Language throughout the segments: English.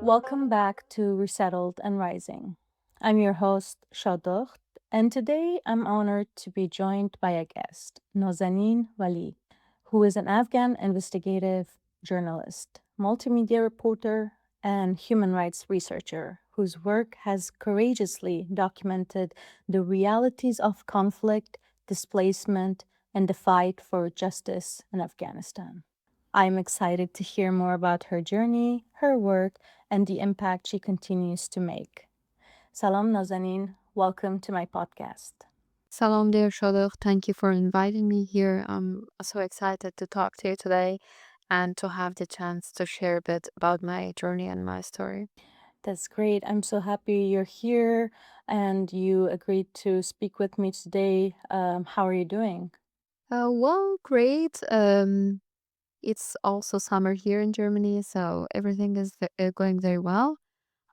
Welcome back to Resettled and Rising. I'm your host, Shadokht, and today I'm honored to be joined by a guest, Nazenin Wali, who is an Afghan investigative journalist, multimedia reporter, and human rights researcher whose work has courageously documented the realities of conflict, displacement, and the fight for justice in Afghanistan. I'm excited to hear more about her journey, her work, and the impact she continues to make. Salam Nazanin, welcome to my podcast. Salam dear Shadok. Thank you for inviting me here. I'm so excited to talk to you today and to have the chance to share a bit about my journey and my story. That's great. I'm so happy you're here and you agreed to speak with me today. How are you doing? Well, great. It's also summer here in Germany, so everything is going very well.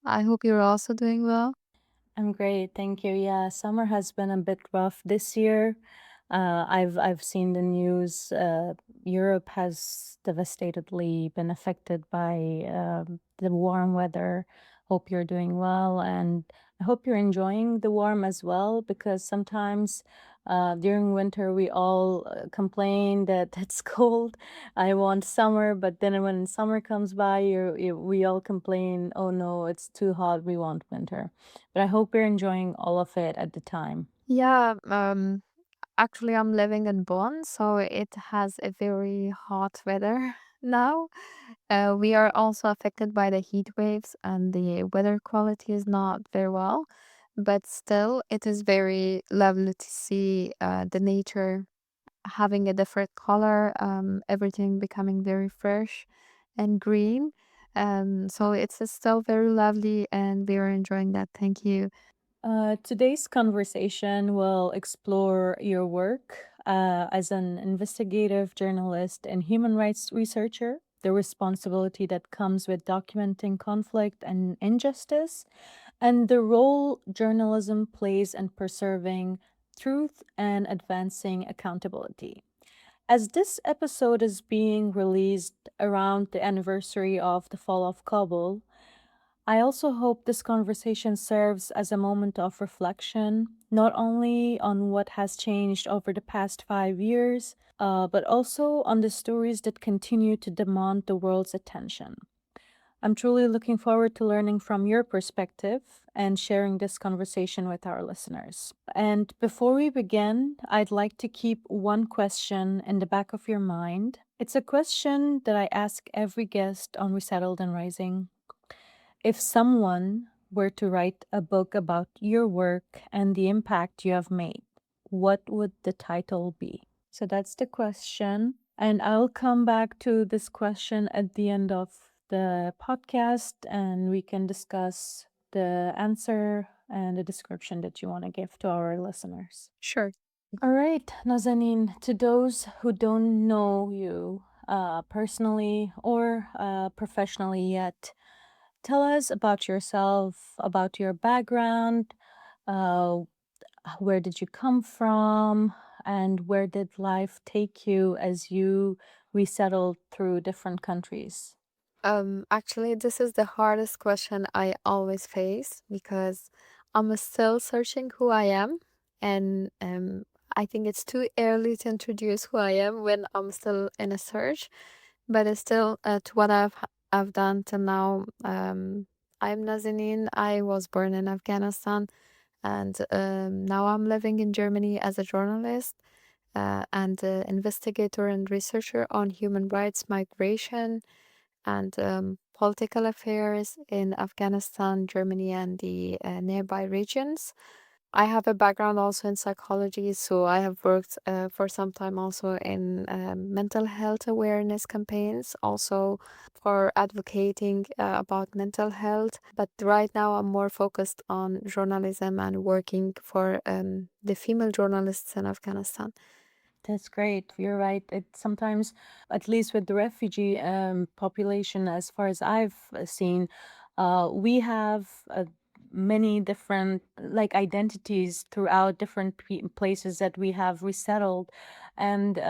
I hope you're also doing well. I'm great, thank you. Yeah, summer has been a bit rough this year. I've seen the news. Europe has devastatedly been affected by the warm weather. Hope you're doing well, and I hope you're enjoying the warm as well. Because sometimes during winter we all complain that it's cold. I want summer, but then when summer comes by, we all complain, "Oh no, it's too hot. We want winter." But I hope you're enjoying all of it at the time. Yeah, actually, I'm living in Bonn, so it has a very hot weather now. We are also affected by the heat waves, and the weather quality is not very well. But still, it is very lovely to see the nature having a different color, everything becoming very fresh and green. So it's still very lovely, and we are enjoying that. Thank you. Today's conversation will explore your work as an investigative journalist and human rights researcher, the responsibility that comes with documenting conflict and injustice, and the role journalism plays in preserving truth and advancing accountability. As this episode is being released around the anniversary of the fall of Kabul, I also hope this conversation serves as a moment of reflection, not only on what has changed over the past 5 years, but also on the stories that continue to demand the world's attention. I'm truly looking forward to learning from your perspective and sharing this conversation with our listeners. And before we begin, I'd like to keep one question in the back of your mind. It's a question that I ask every guest on Resettled and Rising. If someone were to write a book about your work and the impact you have made, what would the title be? So that's the question. And I'll come back to this question at the end of the podcast and we can discuss the answer and the description that you want to give to our listeners. Sure. All right, Nazanin, to those who don't know you personally or professionally yet, tell us about yourself, about your background, uh, where did you come from, and where did life take you as you resettled through different countries? Actually, this is the hardest question I always face because I'm still searching who I am, and I think it's too early to introduce who I am when I'm still in a search. But it's still, to what I've done till now. I'm Nazanin. I was born in Afghanistan, and now I'm living in Germany as a journalist and investigator and researcher on human rights, migration and political affairs in Afghanistan, Germany, and the nearby regions. I have a background also in psychology, so I have worked for some time also in mental health awareness campaigns, also for advocating about mental health. But right now, I'm more focused on journalism and working for the female journalists in Afghanistan. That's great. You're right. It sometimes, at least with the refugee population, as far as I've seen, we have many different like identities throughout different places that we have resettled, and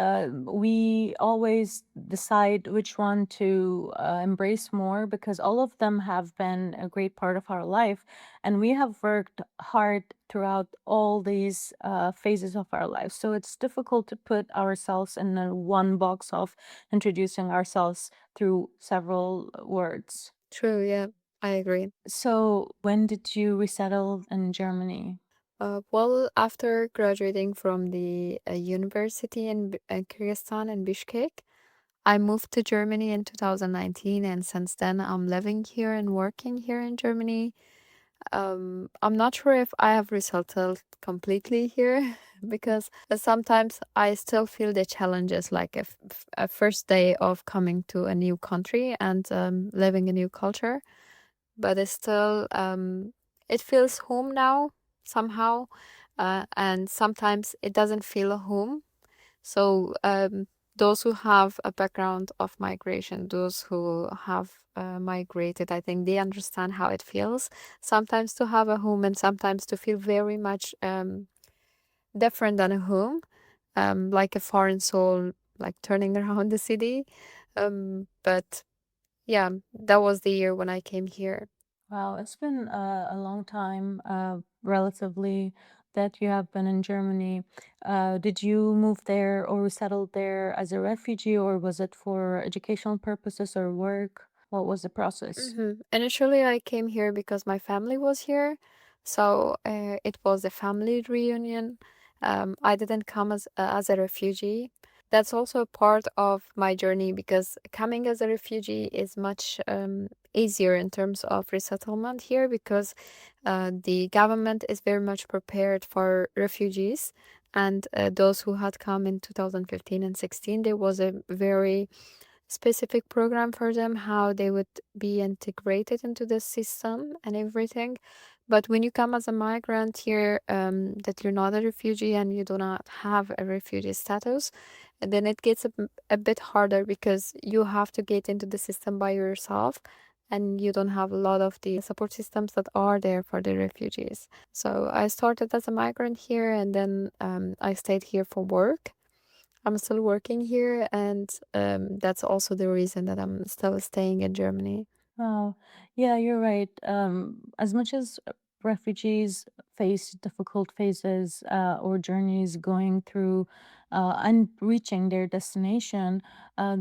we always decide which one to embrace more, because all of them have been a great part of our life, and we have worked hard throughout all these phases of our life. So it's difficult to put ourselves in a one box of introducing ourselves through several words. True, yeah, I agree. So when did you resettle in Germany? Well, after graduating from the university in Kyrgyzstan in Bishkek, I moved to Germany in 2019, and since then I'm living here and working here in Germany. I'm not sure if I have resettled completely here because sometimes I still feel the challenges, like a first day of coming to a new country and living a new culture, but it's still it feels home now somehow, and sometimes it doesn't feel a home. So those who have a background of migration, those who have migrated, I think they understand how it feels sometimes to have a home and sometimes to feel very much different than a home, like a foreign soul, like turning around the city. But yeah, that was the year when I came here. Wow, it's been a long time, relatively, that you have been in Germany. Did you move there or settled there as a refugee, or was it for educational purposes or work? What was the process? Initially, I came here because my family was here, so it was a family reunion. I didn't come as a refugee. That's also a part of my journey because coming as a refugee is much easier in terms of resettlement here because the government is very much prepared for refugees. And those who had come in 2015 and 16, there was a very specific program for them, how they would be integrated into the system and everything. But when you come as a migrant here, that you're not a refugee and you do not have a refugee status, then it gets a bit harder because you have to get into the system by yourself and you don't have a lot of the support systems that are there for the refugees. So I started as a migrant here and then I stayed here for work. I'm still working here, and that's also the reason that I'm still staying in Germany. Oh, yeah, you're right. As much as refugees face difficult phases or journeys going through and reaching their destination,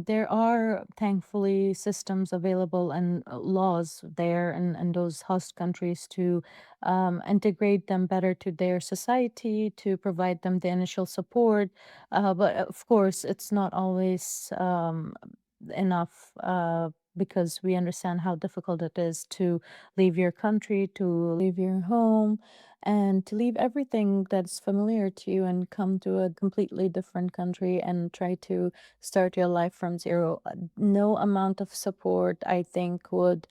there are thankfully systems available and laws there in those host countries to integrate them better to their society, to provide them the initial support. But of course, it's not always enough. Because we understand how difficult it is to leave your country, to leave your home, and to leave everything that's familiar to you and come to a completely different country and try to start your life from zero. No amount of support, I think, would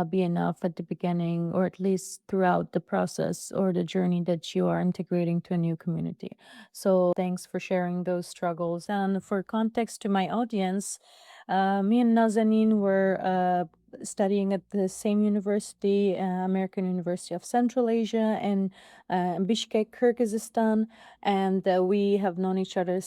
be enough at the beginning, or at least throughout the process or the journey that you are integrating to a new community. So, thanks for sharing those struggles. And for context to my audience, me and Nazanin were studying at the same university, American University of Central Asia, in Bishkek, Kyrgyzstan, and we have known each other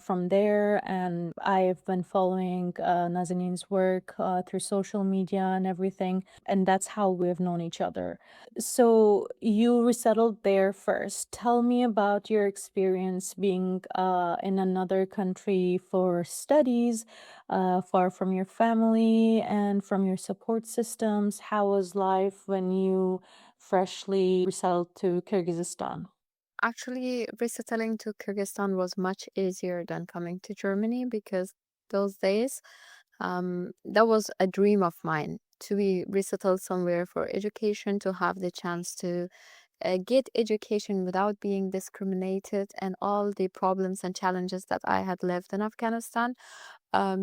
from there. And I've been following Nazanin's work through social media and everything, and that's how we've known each other. So you resettled there first. Tell me about your experience being in another country for studies, far from your family and from your support systems. How was life when you freshly resettled to Kyrgyzstan? Actually, resettling to Kyrgyzstan was much easier than coming to Germany because those days, that was a dream of mine to be resettled somewhere for education, to have the chance to get education without being discriminated, and all the problems and challenges that I had lived in Afghanistan.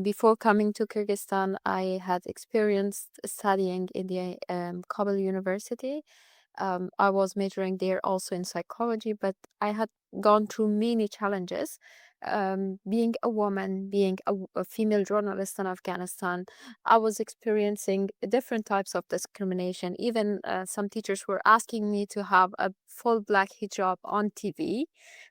Before coming to Kyrgyzstan, I had experienced studying in the Kabul University. I was majoring there also in psychology, but I had gone through many challenges being a woman, being a female journalist in Afghanistan, I was experiencing different types of discrimination. Even some teachers were asking me to have a full black hijab on TV,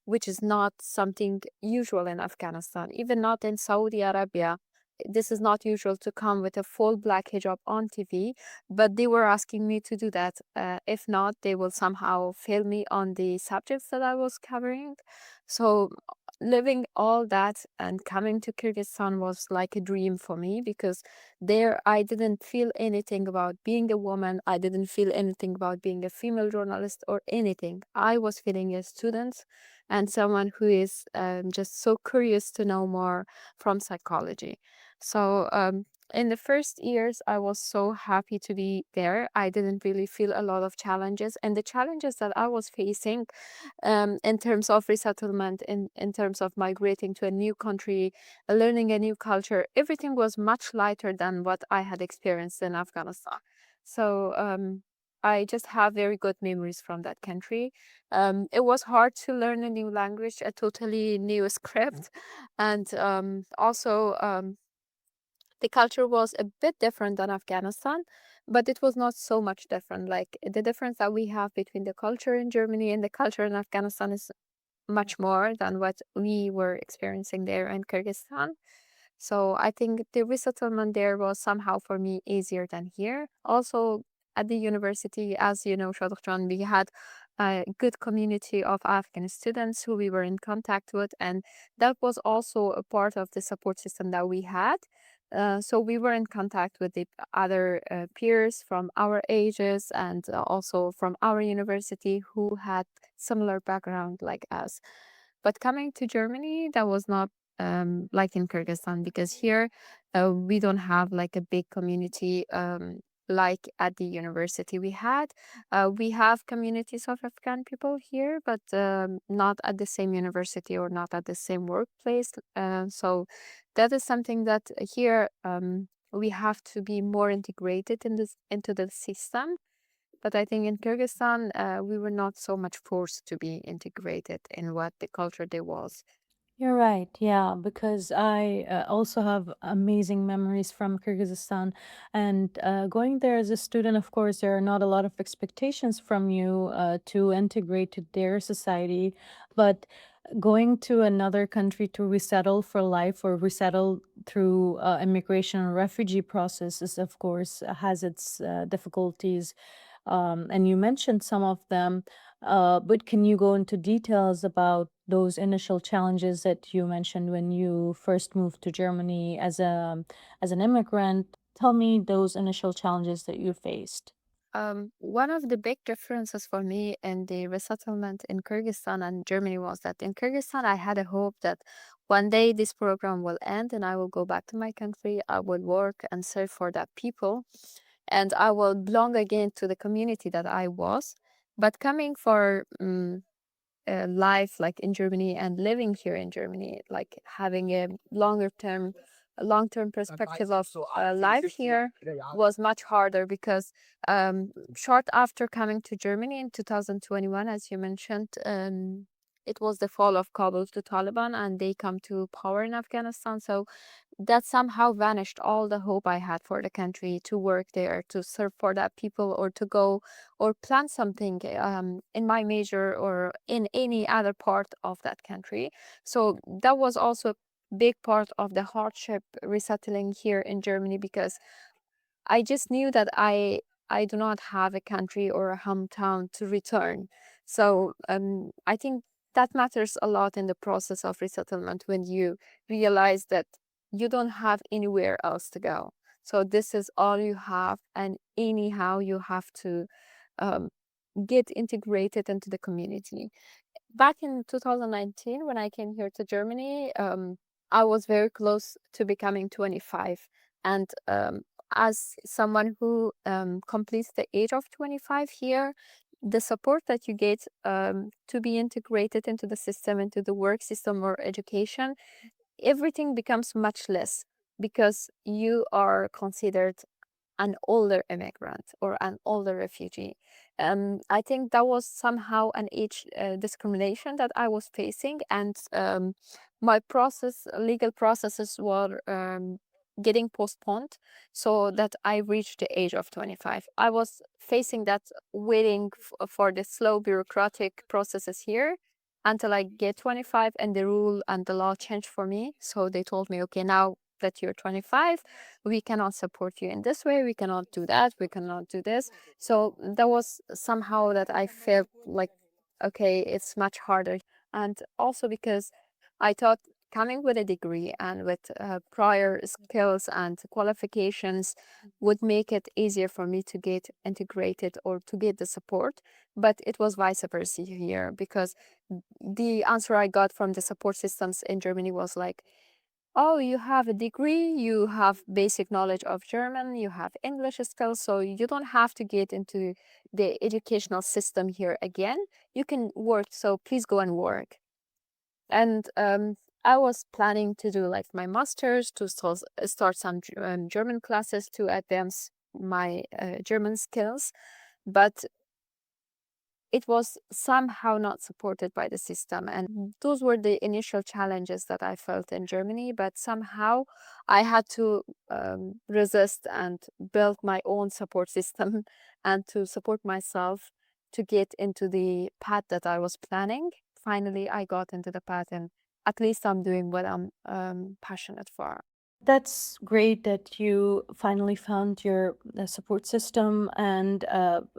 which is not something usual in Afghanistan, even not in Saudi Arabia. This is not usual to come with a full black hijab on TV, but they were asking me to do that. If not, they will somehow fail me on the subjects that I was covering. So living all that and coming to Kyrgyzstan was like a dream for me, because there I didn't feel anything about being a woman. I didn't feel anything about being a female journalist or anything. I was feeling a student and someone who is just so curious to know more from psychology. So in the first years, I was so happy to be there. I didn't really feel a lot of challenges. And the challenges that I was facing in terms of resettlement, in terms of migrating to a new country, learning a new culture, everything was much lighter than what I had experienced in Afghanistan. So I just have very good memories from that country. It was hard to learn a new language, a totally new script, and also the culture was a bit different than Afghanistan, but it was not so much different. Like the difference that we have between the culture in Germany and the culture in Afghanistan is much more than what we were experiencing there in Kyrgyzstan. So I think the resettlement there was somehow for me easier than here. Also, at the university, as you know, Shadokjan, we had a good community of Afghan students who we were in contact with, and that was also a part of the support system that we had. So we were in contact with the other peers from our ages and also from our university who had similar background like us. But coming to Germany, that was not like in Kyrgyzstan, because here we don't have like a big community like at the university we had. We have communities of Afghan people here, but not at the same university or not at the same workplace. So that is something that here we have to be more integrated in this into the system. But I think in Kyrgyzstan, we were not so much forced to be integrated in what the culture there was. You're right, yeah, because I also have amazing memories from Kyrgyzstan. And going there as a student, of course, there are not a lot of expectations from you to integrate to their society. But going to another country to resettle for life or resettle through immigration or refugee processes, of course, has its difficulties. And you mentioned some of them, but can you go into details about those initial challenges that you mentioned when you first moved to Germany as an immigrant? Tell me those initial challenges that you faced. One of the big differences for me in the resettlement in Kyrgyzstan and Germany was that in Kyrgyzstan, I had a hope that one day this program will end and I will go back to my country. I will work and serve for that people, and I will belong again to the community that I was. But coming for life like in Germany and living here in Germany, like having a long-term perspective of life here was much harder, because short after coming to Germany in 2021, as you mentioned, it was the fall of Kabul to Taliban and they come to power in Afghanistan. So that somehow vanished all the hope I had for the country, to work there, to serve for that people, or to go or plan something in my major or in any other part of that country. So that was also a big part of the hardship resettling here in Germany, because I just knew that I do not have a country or a hometown to return. So I think that matters a lot in the process of resettlement, when you realize that you don't have anywhere else to go. So this is all you have, and anyhow you have to um, get integrated into the community. Back in 2019, when I came here to Germany, I was very close to becoming 25. And as someone who completes the age of 25 here, the support that you get to be integrated into the system, into the work system or education, everything becomes much less, because you are considered an older immigrant or an older refugee. I think that was somehow an age discrimination that I was facing, and my legal processes were getting postponed so that I reached the age of 25. I was facing that, waiting for the slow bureaucratic processes here until I get 25 and the rule and the law changed for me. So they told me, okay, now that you're 25, we cannot support you in this way. We cannot do that. We cannot do this. So that was somehow that I felt like, okay, it's much harder. And also because I thought coming with a degree and with prior skills and qualifications would make it easier for me to get integrated or to get the support. But it was vice versa here, because the answer I got from the support systems in Germany was like, oh, you have a degree, you have basic knowledge of German, you have English skills, so you don't have to get into the educational system here again. You can work, so please go and work. And I was planning to do like my master's, to start some German classes to advance my German skills, but it was somehow not supported by the system. And those were the initial challenges that I felt in Germany. But somehow I had to resist and build my own support system and to support myself to get into the path that I was planning. Finally, I got into the path, and at least I'm doing what I'm passionate for. That's great that you finally found your support system and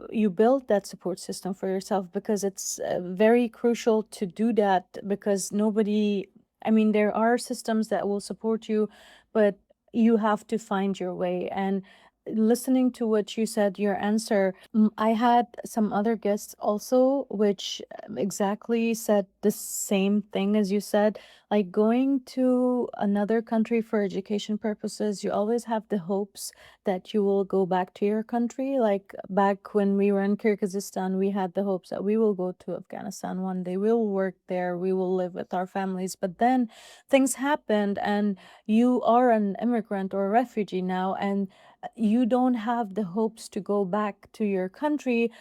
you built that support system for yourself, because it's very crucial to do that, because nobody, I mean, there are systems that will support you, but you have to find your way. And listening to what you said, your answer, I had some other guests also, which exactly said the same thing as you said. Like going to another country for education purposes, you always have the hopes that you will go back to your country. Like back when we were in Kyrgyzstan, we had the hopes that we will go to Afghanistan one day, we will work there, we will live with our families. But then things happened, and you are an immigrant or a refugee now, and you don't have the hopes to go back to your country,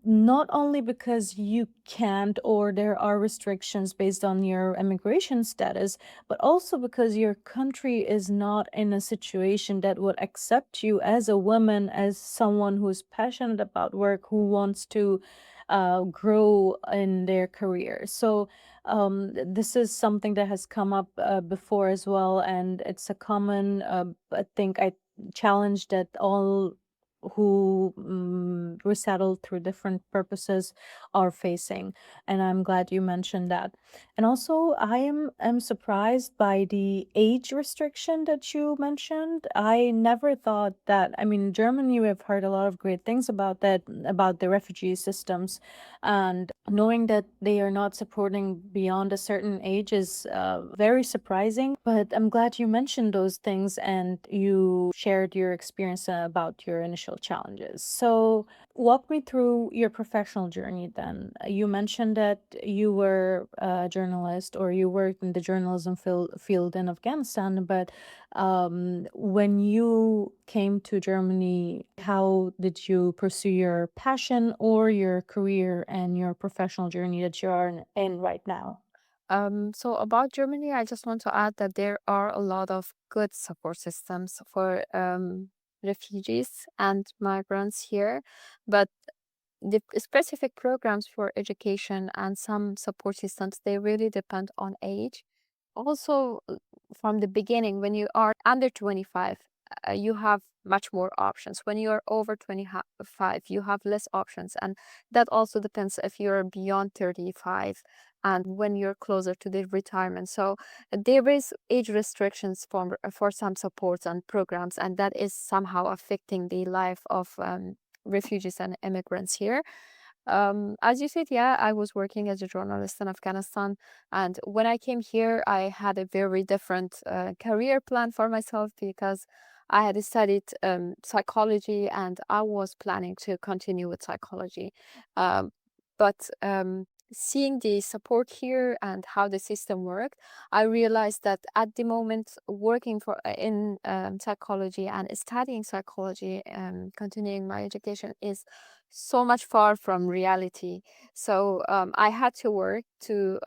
not only because you can't or there are restrictions based on your immigration status, but also because your country is not in a situation that would accept you as a woman, as someone who's passionate about work, who wants to grow in their career. So this is something that has come up before as well, and it's a common, I think, challenge that all who resettle through different purposes are facing. And I'm glad you mentioned that. And also, I am surprised by the age restriction that you mentioned. I never thought that. I mean, Germany, we've heard a lot of great things about that, about the refugee systems, and knowing that they are not supporting beyond a certain age is very surprising. But I'm glad you mentioned those things and you shared your experience about your initial challenges. So, walk me through your professional journey then. You mentioned that you were a journalist, or you worked in the journalism field in Afghanistan, but when you came to Germany, how did you pursue your passion or your career and your professional journey that you are in right now? So about Germany, I just want to add that there are a lot of good support systems for refugees and migrants here, but the specific programs for education and some support systems, they really depend on age. Also, from the beginning, when you are under 25, you have much more options. When you are over 25, you have less options. And that also depends if you're beyond 35 and when you're closer to the retirement. So there is age restrictions for some supports and programs, and that is somehow affecting the life of refugees and immigrants here. As you said, yeah, I was working as a journalist in Afghanistan. And when I came here, I had a very different career plan for myself, because I had studied psychology and I was planning to continue with psychology. Um, but seeing the support here and how the system worked, I realized that at the moment, working in psychology and studying psychology, continuing my education is so much far from reality. So I had to work to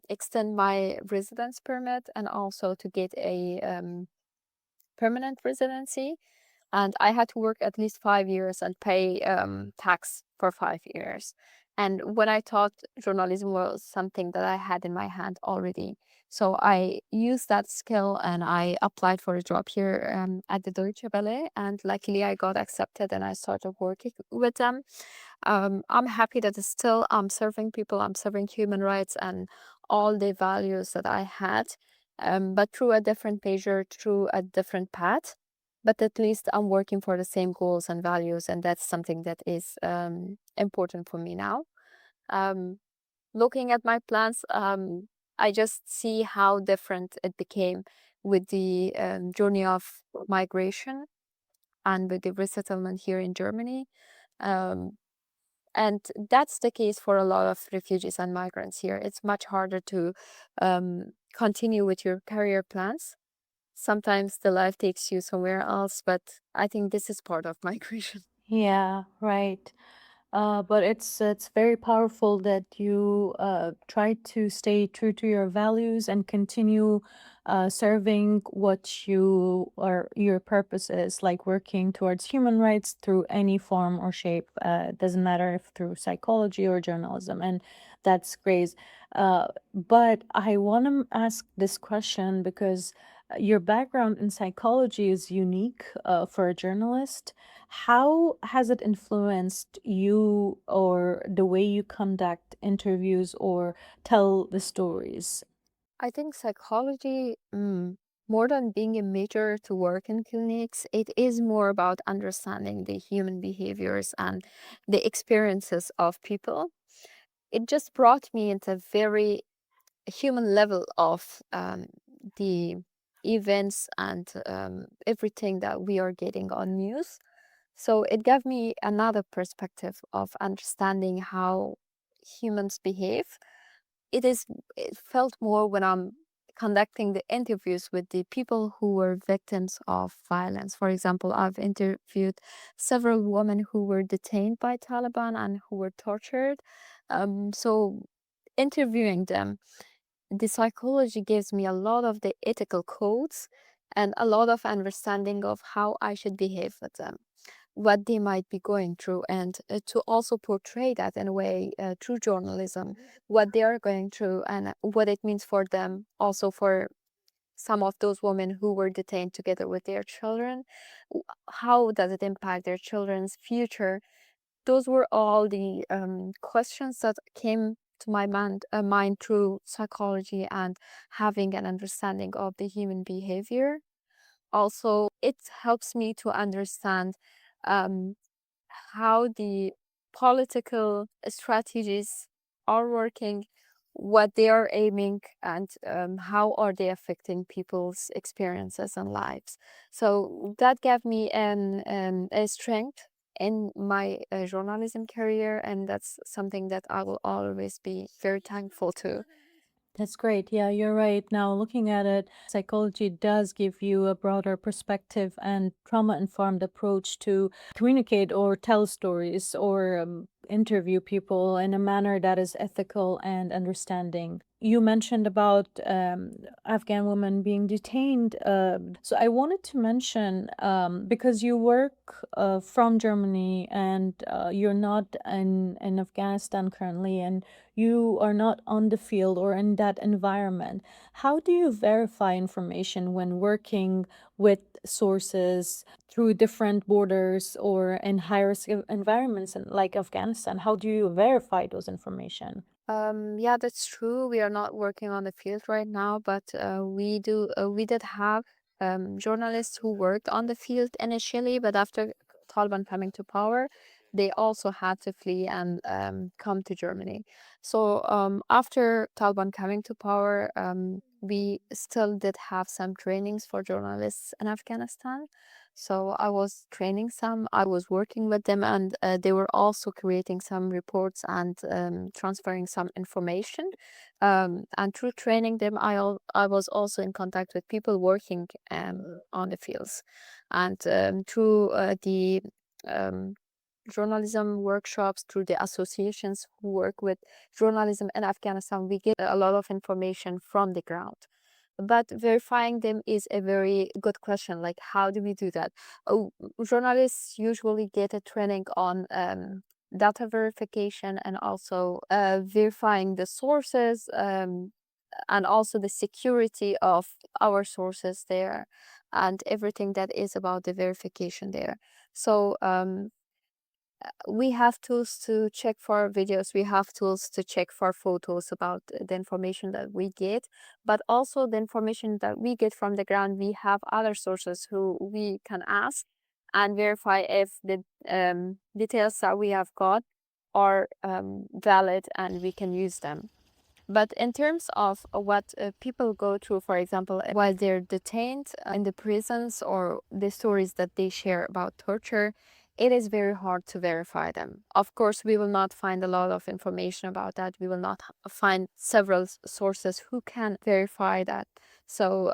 extend my residence permit and also to get a permanent residency, and I had to work at least 5 years and pay tax for 5 years. And when I thought journalism was something that I had in my hand already, so I used that skill and I applied for a job here at the Deutsche Welle, and luckily I got accepted and I started working with them. I'm happy that still I'm serving people, I'm serving human rights and all the values that I had, but through a different measure, through a different path. But at least I'm working for the same goals and values, and that's something that is important for me now. Um, Looking at my plans, I just see how different it became with the journey of migration and with the resettlement here in Germany. Um, and that's the case for a lot of refugees and migrants here. It's much harder to continue with your career plans. Sometimes the life takes you somewhere else, but I think this is part of migration. Yeah, right. But it's very powerful that you try to stay true to your values and continue serving what you or your purpose is, like working towards human rights through any form or shape. It doesn't matter if through psychology or journalism, and that's great. But I want to ask this question because your background in psychology is unique for a journalist. How has it influenced you or the way you conduct interviews or tell the stories? I think psychology, more than being a major to work in clinics, it is more about understanding the human behaviors and the experiences of people. It just brought me into a very human level of the events and everything that we are getting on news. So it gave me another perspective of understanding how humans behave. It felt more when I'm conducting the interviews with the people who were victims of violence. For example, I've interviewed several women who were detained by Taliban and who were tortured. So interviewing them, the psychology gives me a lot of the ethical codes and a lot of understanding of how I should behave with them, what they might be going through, and to also portray that in a way through journalism, what they are going through and what it means for them, also for some of those women who were detained together with their children. How does it impact their children's future? Those were all the questions that came to my mind through psychology and having an understanding of the human behavior. Also, it helps me to understand um, how the political strategies are working, what they are aiming, and how are they affecting people's experiences and lives. So that gave me a strength in my journalism career, and that's something that I will always be very thankful to. That's great. Yeah, you're right. Now, looking at it, psychology does give you a broader perspective and trauma informed approach to communicate or tell stories or interview people in a manner that is ethical and understanding. You mentioned about Afghan women being detained. So I wanted to mention because you work from Germany and you're not in Afghanistan currently, and you are not on the field or in that environment. How do you verify information when working with sources through different borders or in high risk environments like Afghanistan? How do you verify those information? Yeah, that's true. We are not working on the field right now, but we did have journalists who worked on the field initially, but after Taliban coming to power, they also had to flee and come to Germany. So after Taliban coming to power, we still did have some trainings for journalists in Afghanistan. So I was training some, I was working with them, and they were also creating some reports and transferring some information. And through training them, I was also in contact with people working on the fields. And through the um, journalism workshops, through the associations who work with journalism in Afghanistan, we get a lot of information from the ground. But verifying them is a very good question. Like, how do we do that? Oh, journalists usually get a training on data verification and also verifying the sources, and also the security of our sources there, and everything that is about the verification there. So we have tools to check for videos, we have tools to check for photos about the information that we get, but also the information that we get from the ground, we have other sources who we can ask and verify if the details that we have got are valid and we can use them. But in terms of what people go through, for example, while they're detained in the prisons, or the stories that they share about torture, it is very hard to verify them. Of course, we will not find a lot of information about that. We will not find several sources who can verify that. So,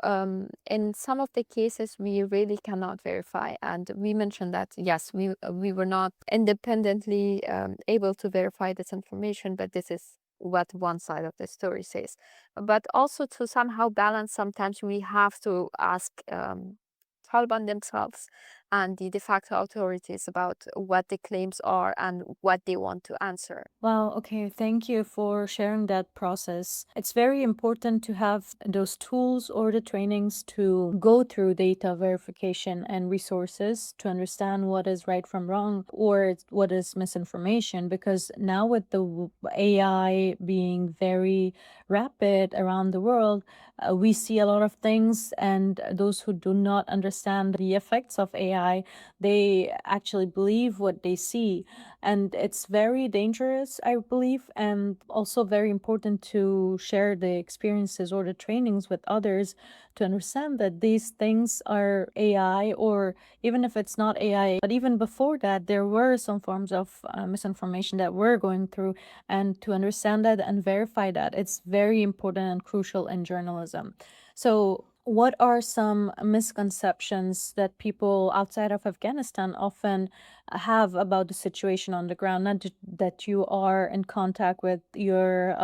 in some of the cases, we really cannot verify. And we mentioned that, yes, we were not independently able to verify this information, but this is what one side of the story says. But also, to somehow balance, sometimes we have to ask Taliban themselves and the de facto authorities about what the claims are and what they want to answer. Wow, okay, thank you for sharing that process. It's very important to have those tools or the trainings to go through data verification and resources to understand what is right from wrong or what is misinformation. Because now, with the AI being very rapid around the world, we see a lot of things, and those who do not understand the effects of AI, they actually believe what they see, and it's very dangerous, I believe, and also very important to share the experiences or the trainings with others to understand that these things are AI, or even if it's not AI, but even before that, there were some forms of misinformation that we're going through, and to understand that and verify that, it's very important and crucial in journalism. So, what are some misconceptions that people outside of Afghanistan often have about the situation on the ground? Not that you are in contact with your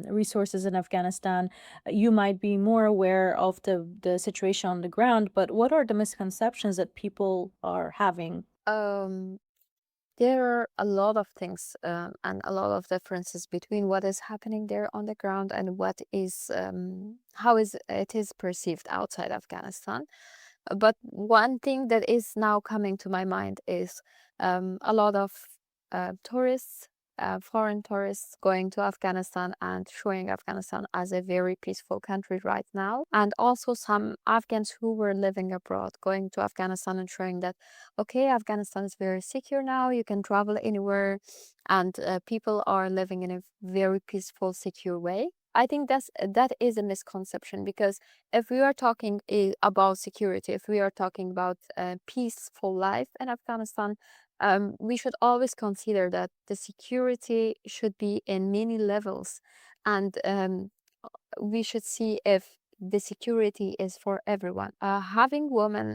resources in Afghanistan, you might be more aware of the situation on the ground, but what are the misconceptions that people are having? Um, there are a lot of things and a lot of differences between what is happening there on the ground and what is how is it is perceived outside Afghanistan. But one thing that is now coming to my mind is a lot of tourists, foreign tourists, going to Afghanistan and showing Afghanistan as a very peaceful country right now. And also some Afghans who were living abroad going to Afghanistan and showing that, okay, Afghanistan is very secure now, you can travel anywhere, and people are living in a very peaceful, secure way. I think that is a misconception, because if we are talking about security, if we are talking about a peaceful life in Afghanistan, we should always consider that the security should be in many levels, and we should see if the security is for everyone. Having women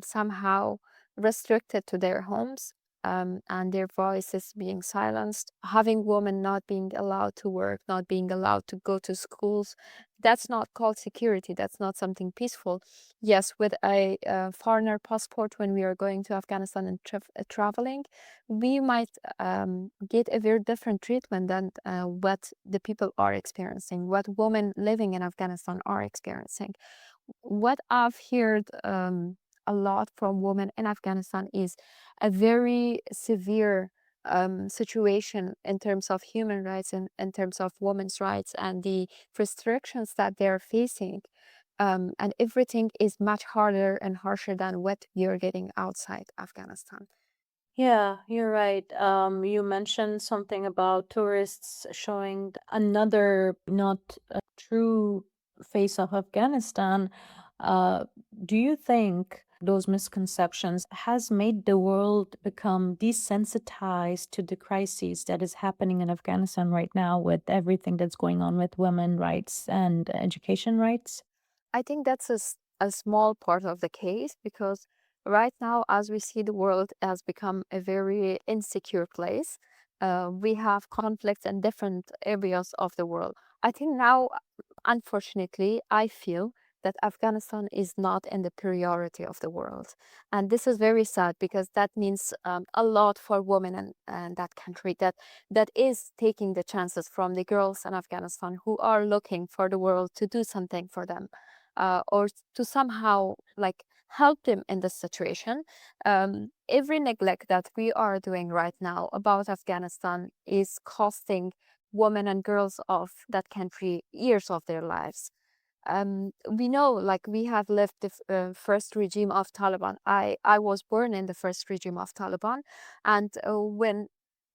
somehow restricted to their homes, and their voices being silenced, having women not being allowed to work, not being allowed to go to schools, that's not called security. That's not something peaceful. Yes, with a foreigner passport, when we are going to Afghanistan and traveling, we might get a very different treatment than what the people are experiencing, what women living in Afghanistan are experiencing. What I've heard a lot from women in Afghanistan is a very severe situation in terms of human rights and in terms of women's rights and the restrictions that they're facing. And everything is much harder and harsher than what you're getting outside Afghanistan. Yeah, you're right. You mentioned something about tourists showing another not a true face of Afghanistan. Uh, do you think those misconceptions has made the world become desensitized to the crises that is happening in Afghanistan right now, with everything that's going on with women rights and education rights? I think that's a small part of the case, because Right now, as we see, the world has become a very insecure place. We have conflicts in different areas of the world. I think now, unfortunately, I feel that Afghanistan is not in the priority of the world. And this is very sad because that means a lot for women and that country that is taking the chances from the girls in Afghanistan who are looking for the world to do something for them, or to somehow like help them in this situation. Every neglect that we are doing right now about Afghanistan is costing women and girls of that country years of their lives. We know, like, we have lived the first regime of Taliban. I was born in the first regime of Taliban, and when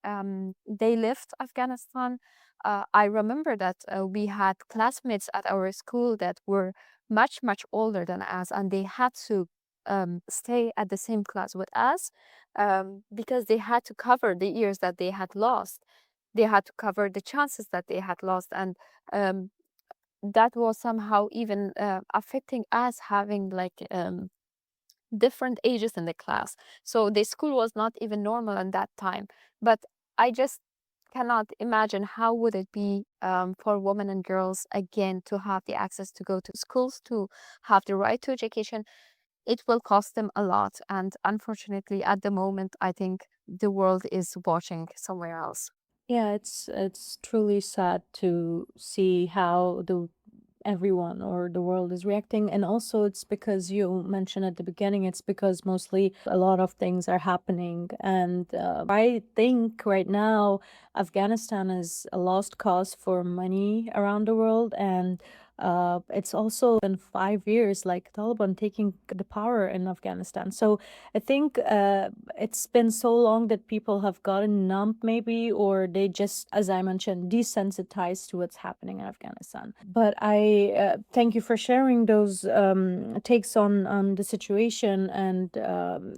they left Afghanistan, I remember that we had classmates at our school that were much older than us, and they had to stay at the same class with us, because they had to cover the years that they had lost. They had to cover the chances that they had lost, and um, that was somehow even affecting us, having like different ages in the class. So the school was not even normal in that time. But I just cannot imagine how would it be for women and girls again to have the access to go to schools, to have the right to education. It will cost them a lot, and unfortunately at the moment I think the world is watching somewhere else. Yeah, it's truly sad to see how the everyone or the world is reacting, and also it's because you mentioned at the beginning, it's because mostly a lot of things are happening, and I think right now Afghanistan is a lost cause for many around the world, and it's also been 5 years like Taliban taking the power in Afghanistan. So I think it's been so long that people have gotten numb, maybe, or they just, as I mentioned, desensitized to what's happening in Afghanistan. But I thank you for sharing those takes on the situation and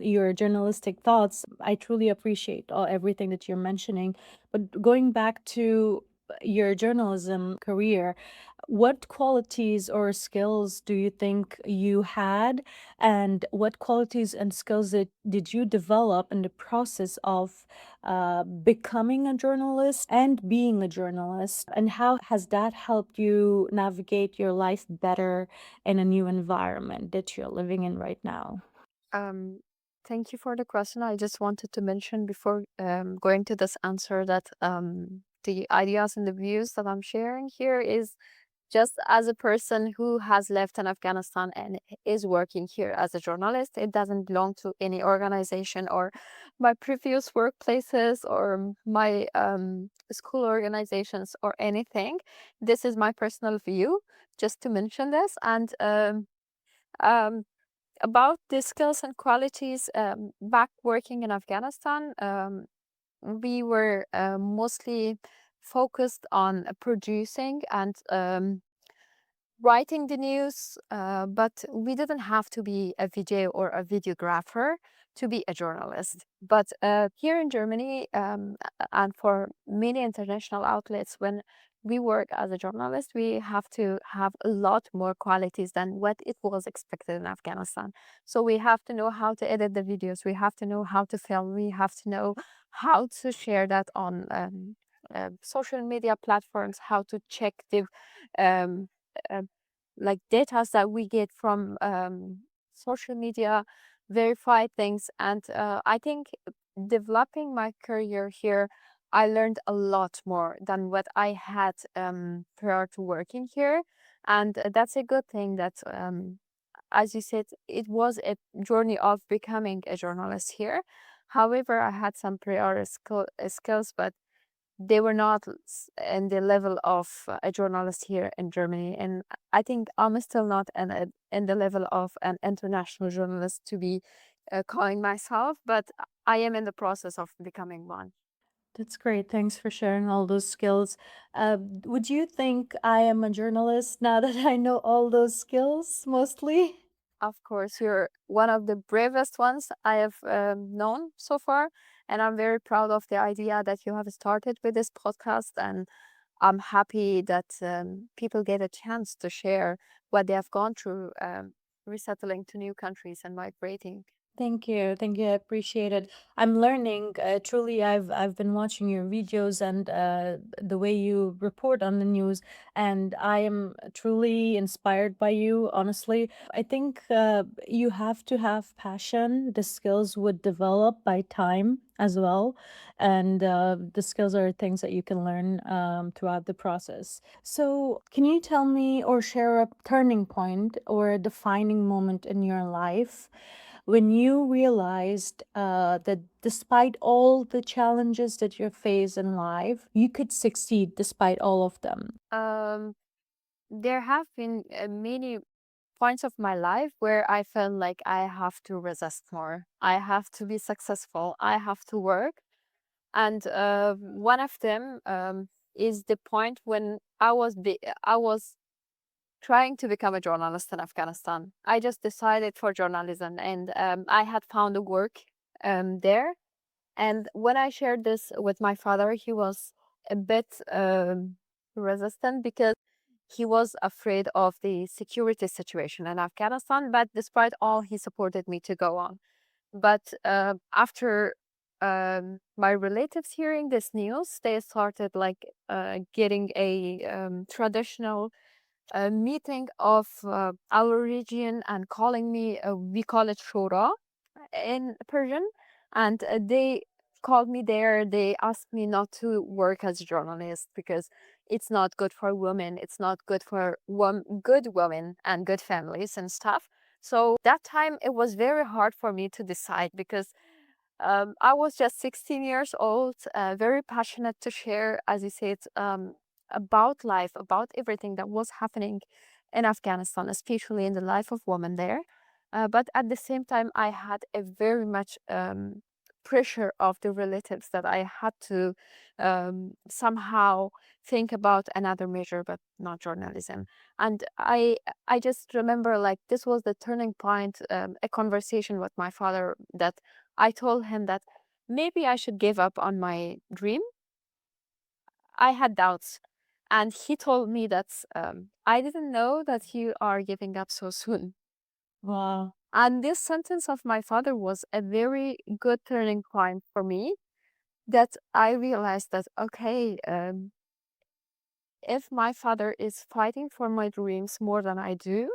your journalistic thoughts. I truly appreciate everything that you're mentioning. But going back to your journalism career, what qualities or skills do you think you had, and what qualities and skills did you develop in the process of becoming a journalist and being a journalist? And how has that helped you navigate your life better in a new environment that you're living in right now? Um, Thank you for the question. I just wanted to mention before going to this answer that the ideas and the views that I'm sharing here is just as a person who has left in Afghanistan and is working here as a journalist. It doesn't belong to any organization or my previous workplaces or my school organizations or anything. This is my personal view, just to mention this. And um, about the skills and qualities, back working in Afghanistan, we were mostly focused on producing and writing the news, but we didn't have to be a video or a videographer to be a journalist. But here in Germany, and for many international outlets, when we work as a journalist, we have to have a lot more qualities than what it was expected in Afghanistan. So we have to know how to edit the videos, we have to know how to film, we have to know how to share that on social media platforms, how to check the um, uh, like data that we get from social media, verify things. And I think developing my career here, I learned a lot more than what I had prior to working here. And that's a good thing that, as you said, it was a journey of becoming a journalist here. However, I had some prior skills, but they were not in the level of a journalist here in Germany. And I think I'm still not in the level of an international journalist to be calling myself, but I am in the process of becoming one. That's great. Thanks for sharing all those skills. Would you think I am a journalist now that I know all those skills mostly? Of course, you're one of the bravest ones I have known so far. And I'm very proud of the idea that you have started with this podcast. And I'm happy that people get a chance to share what they have gone through, resettling to new countries and migrating. Thank you. Thank you. I appreciate it. I'm learning. Truly, I've been watching your videos and the way you report on the news, and I am truly inspired by you. Honestly, I think you have to have passion. The skills would develop by time as well, and the skills are things that you can learn throughout the process. So, can you tell me or share a turning point or a defining moment in your life when you realized that despite all the challenges that you face in life, you could succeed despite all of them? Um, there have been many points of my life where I felt like I have to resist more. I have to be successful. I have to work. And one of them is the point when I was trying to become a journalist in Afghanistan. I just decided for journalism, and I had found a work there. And when I shared this with my father, he was a bit resistant because he was afraid of the security situation in Afghanistan. But despite all, he supported me to go on. But after my relatives hearing this news, they started like getting a traditional meeting of our region and calling me, we call it shura in Persian. And they called me there. They asked me not to work as a journalist because it's not good for women. It's not good for good women and good families and stuff. So that time it was very hard for me to decide because I was just 16 years old, very passionate to share, as you said, about life, about everything that was happening in Afghanistan, especially in the life of women there. But at the same time, I had a very much pressure of the relatives that I had to somehow think about another measure, but not journalism. And I just remember like this was the turning point, a conversation with my father that I told him that maybe I should give up on my dream. I had doubts. And he told me that I didn't know that you are giving up so soon. Wow. And this sentence of my father was a very good turning point for me that I realized that, okay, if my father is fighting for my dreams more than I do,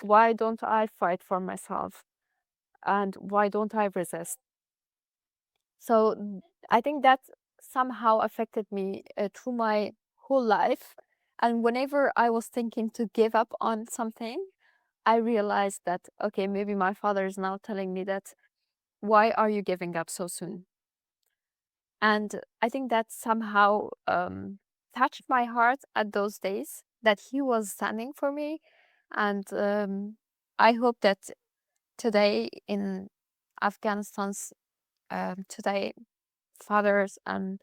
why don't I fight for myself? And why don't I resist? So I think that somehow affected me through my whole life. And whenever I was thinking to give up on something, I realized that, okay, maybe my father is now telling me that, why are you giving up so soon? And I think that somehow touched my heart at those days that he was standing for me. And I hope that today in Afghanistan's today, fathers and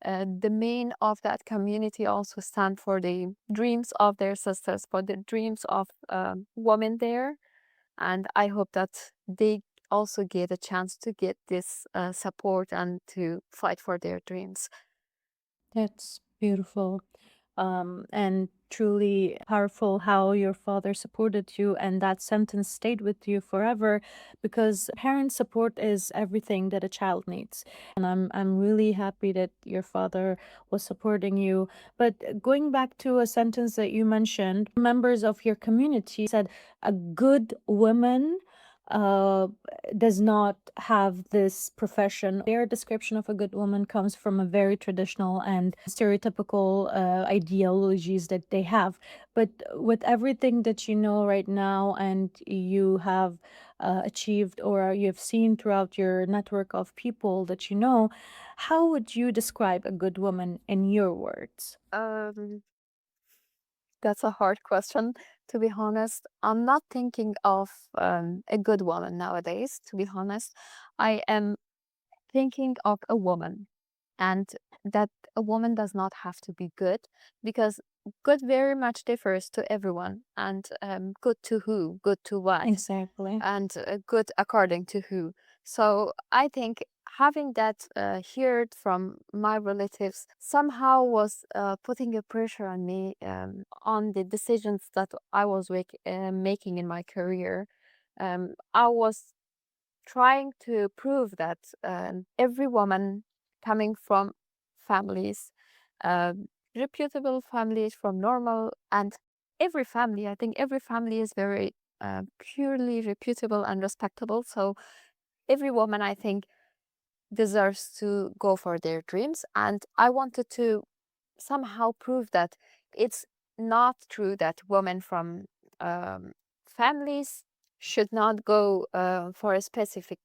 the men of that community also stand for the dreams of their sisters, for the dreams of women there. And I hope that they also get a chance to get this support and to fight for their dreams. That's beautiful. And truly powerful how your father supported you, and that sentence stayed with you forever because parent support is everything that a child needs. And I'm really happy that your father was supporting you. But going back to a sentence that you mentioned, members of your community said a good woman uh does not have this profession. Their description of a good woman comes from a very traditional and stereotypical ideologies that they have. But with everything that you know right now and you have achieved or you have seen throughout your network of people that you know, how would you describe a good woman in your words? Um, that's a hard question, to be honest. I'm not thinking of a good woman nowadays, to be honest. I am thinking of a woman, and that a woman does not have to be good because good very much differs to everyone. And good to who, good to what, Exactly. and good according to who. So I think having that heard from my relatives somehow was putting a pressure on me on the decisions that I was making in my career. I was trying to prove that every woman coming from families, reputable families, from normal, and every family, I think every family is very purely reputable and respectable. So every woman, I think, deserves to go for their dreams. And I wanted to somehow prove that it's not true that women from um, families should not go for a specific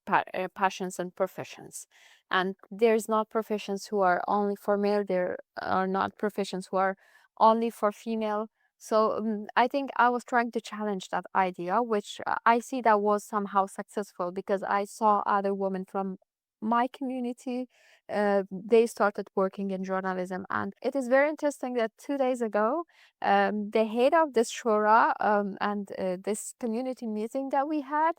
passions and professions. And there's not professions who are only for male, there are not professions who are only for female. So I think I was trying to challenge that idea, which I see that was somehow successful because I saw other women from my community, they started working in journalism. And it is very interesting that 2 days ago, the head of this shura and this community meeting that we had,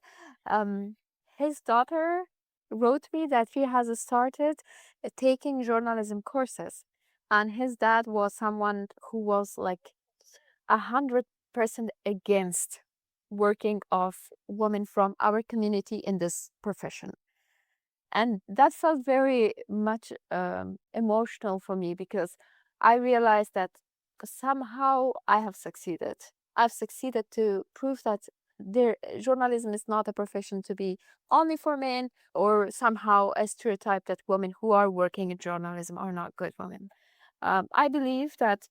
um, his daughter wrote me that she has started taking journalism courses. And his dad was someone who was like 100% against working of women from our community in this profession. And that felt very much emotional for me because I realized that somehow I have succeeded. I've succeeded to prove that journalism is not a profession to be only for men, or somehow a stereotype that women who are working in journalism are not good women. I believe that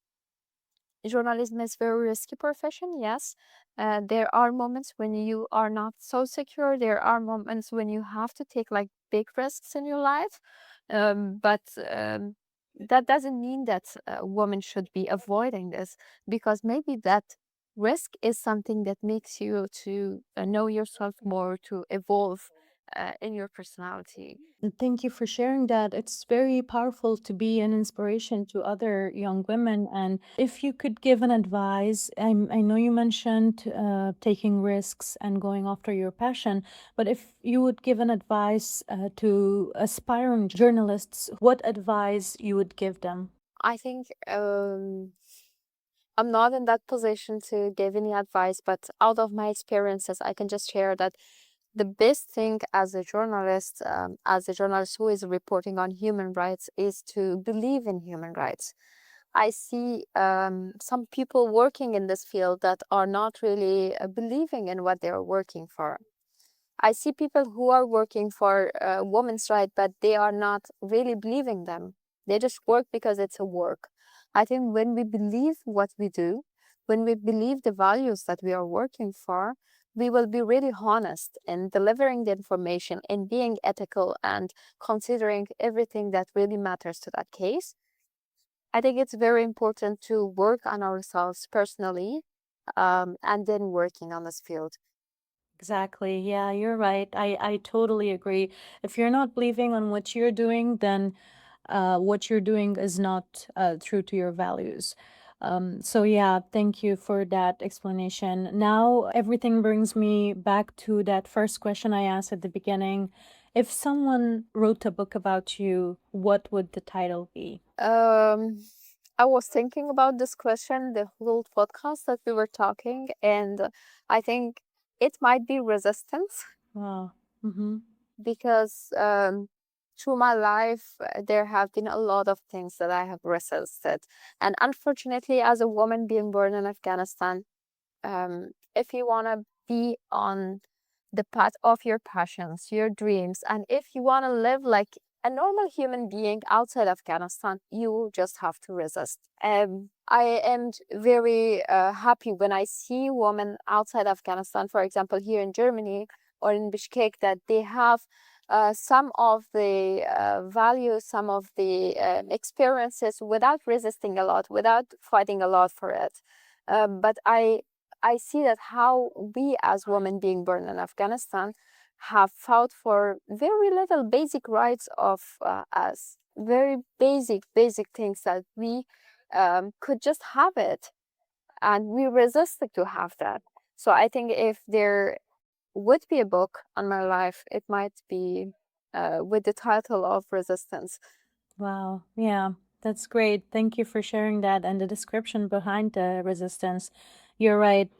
journalism is very risky profession, yes. There are moments when you are not so secure. There are moments when you have to take like big risks in your life. But that doesn't mean that a woman should be avoiding this, because maybe that risk is something that makes you to know yourself more, to evolve in your personality. And thank you for sharing that. It's very powerful to be an inspiration to other young women. And if you could give an advice, I know you mentioned taking risks and going after your passion, but if you would give an advice to aspiring journalists, what advice you would give them? I think I'm not in that position to give any advice, but out of my experiences, I can just share that the best thing as a journalist who is reporting on human rights, is to believe in human rights. I see some people working in this field that are not really believing in what they are working for. I see people who are working for women's rights, but they are not really believing them. They just work because it's a work. I think when we believe what we do, when we believe the values that we are working for, we will be really honest in delivering the information and being ethical and considering everything that really matters to that case. I think it's very important to work on ourselves personally, and then working on this field. Exactly. Yeah, you're right. I totally agree. If you're not believing on what you're doing, then what you're doing is not true to your values. So, yeah, thank you for that explanation. Now, everything brings me back to that first question I asked at the beginning. If someone wrote a book about you, what would the title be? I was thinking about this question the whole podcast that we were talking, and I think it might be resistance, Wow. Mm-hmm. because through my life, there have been a lot of things that I have resisted. And unfortunately, as a woman being born in Afghanistan, if you want to be on the path of your passions, your dreams, and if you want to live like a normal human being outside Afghanistan, you just have to resist. I am very happy when I see women outside Afghanistan, for example, here in Germany or in Bishkek, that they have some of the values, some of the experiences without resisting a lot, without fighting a lot for it. But I see that how we as women being born in Afghanistan have fought for very little basic rights of us, very basic things that we could just have it, and we resisted to have that. So I think if there would be a book on my life, it might be with the title of Resistance. Wow. Yeah, that's great. Thank you for sharing that and the description behind the resistance. You're right.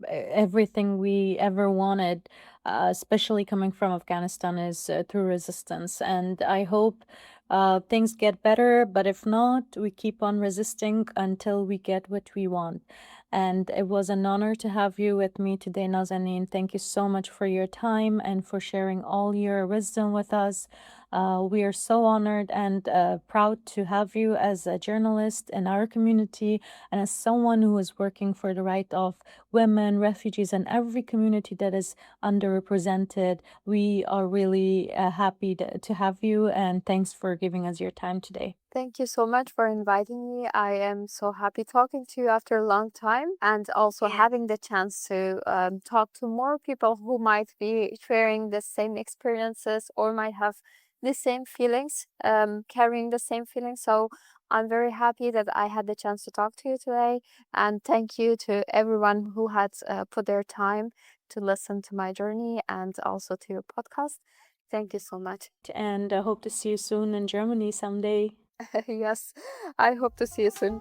Everything we ever wanted, especially coming from Afghanistan, is through resistance. And I hope things get better. But if not, we keep on resisting until we get what we want. And it was an honor to have you with me today, Nazanin. Thank you so much for your time and for sharing all your wisdom with us. We are so honored and proud to have you as a journalist in our community and as someone who is working for the right of women, refugees, and every community that is underrepresented. We are really happy to have you, and thanks for giving us your time today. Thank you so much for inviting me. I am so happy talking to you after a long time and also having the chance to talk to more people who might be sharing the same experiences or might have the same feelings, carrying the same feelings. So I'm very happy that I had the chance to talk to you today. And thank you to everyone who had put their time to listen to my journey and also to your podcast. Thank you so much. And I hope to see you soon in Germany someday. Yes, I hope to see you soon.